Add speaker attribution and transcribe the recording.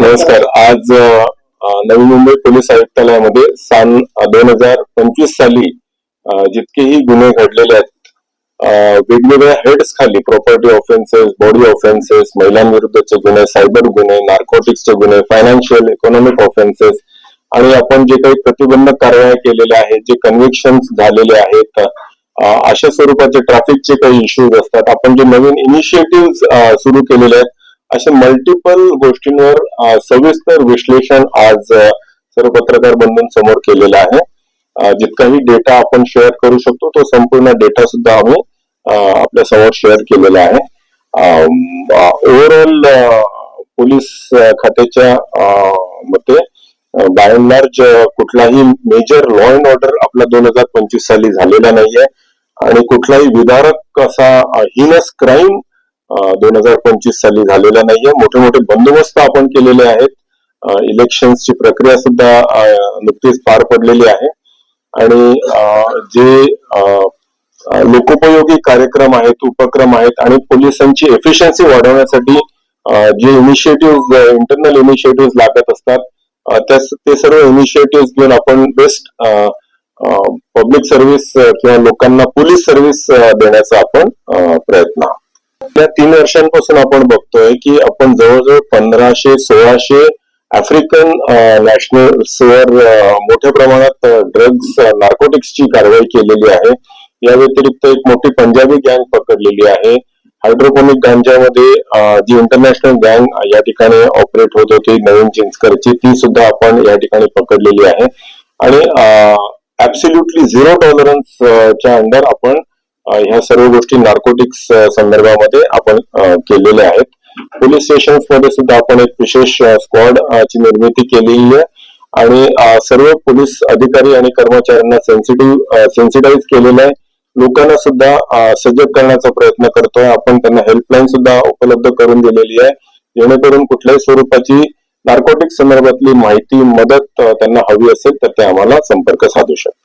Speaker 1: नमस्कार. आज नवी मुंबई पोलीस आयुक्तालयामध्ये सन 2025 साली जितकेही गुन्हे घडलेले आहेत वेगवेगळ्या हेड्स खाली प्रॉपर्टी ऑफेन्सेस, बॉडी ऑफेन्सेस, महिलांविरुद्धचे गुन्हे, सायबर गुन्हे, नार्कोटिक्सचे गुन्हे, फायनान्शियल इकॉनॉमिक ऑफेन्सेस आणि आपण जे काही प्रतिबंधक कारवाया केलेल्या आहेत, जे कन्व्हिक्शन्स झालेले आहेत, अशा स्वरूपाचे ट्रॅफिकचे काही इश्यूज असतात, आपण जे नवीन इनिशिएटिव्ह सुरू केलेले आहेत, अशा मल्टिपल गोष्टींवर सविस्तर विश्लेषण आज सर्व पत्रकार बंधूंसमोर केलेलं आहे. जितकाही डेटा आपण शेअर करू शकतो तो संपूर्ण डेटा सुद्धा आम्ही आपल्या समोर शेअर केलेला आहे. ओव्हरऑल पोलीस खात्याच्या मते बाय अँड लार्ज कुठलाही मेजर लॉ अँड ऑर्डर आपला 2025 साली झालेला नाहीये आणि कुठलाही विदारक असा हिनस क्राईम 2025 साली झालेला नाहीये. मोठे मोठे बंदोबस्त आपण केलेले आहेत. इलेक्शन्सची प्रक्रिया सुद्धा नुकतीच पार पडलेली आहे आणि जे लोकोपयोगी कार्यक्रम आहेत, उपक्रम आहेत आणि पोलिसांची एफिशियन्सी वाढवण्यासाठी जे इनिशिएटिव्ह इंटरनल इनिशिएटिव्ह लागत असतात ते सर्व इनिशिएटिव्ह घेऊन आपण बेस्ट पब्लिक सर्व्हिस किंवा लोकांना पोलीस सर्व्हिस देण्याचा आपण प्रयत्न आहोत. या 3 वर्षांपासून आपण बघतोय की आपण जवळजवळ 1500-1600 आफ्रिकन नॅशनल्सवर मोठ्या प्रमाणात ड्रग्ज नार्कोटिक्सची कारवाई केलेली आहे. या व्यतिरिक्त एक मोठी पंजाबी गँग पकडलेली आहे. हायड्रोपोनिक गांजामध्ये जी इंटरनॅशनल गँग या ठिकाणी ऑपरेट होत होती नवीन चिंचकरची, ती सुद्धा आपण या ठिकाणी पकडलेली आहे आणि ऍब्सोल्युटली 0 टॉलरन्सच्या अंडर आपण ह्या सर्व गोष्टी नार्कोटिक्स संदर्भामध्ये आपण केलेल्या आहेत. पोलीस स्टेशन्स मध्ये सुद्धा आपण एक विशेष स्क्वॉड ची निर्मिती केलेली आहे आणि सर्व पोलीस अधिकारी आणि कर्मचाऱ्यांना सेन्सिटाईज केलेलं आहे. लोकांना सुद्धा सजग करण्याचा प्रयत्न करतोय. आपण त्यांना हेल्पलाईन सुद्धा उपलब्ध करून दिलेली आहे, जेणेकरून कुठल्याही स्वरूपाची नार्कोटिक्स संदर्भातली माहिती, मदत त्यांना हवी असेल तर ते आम्हाला संपर्क साधू शकतात.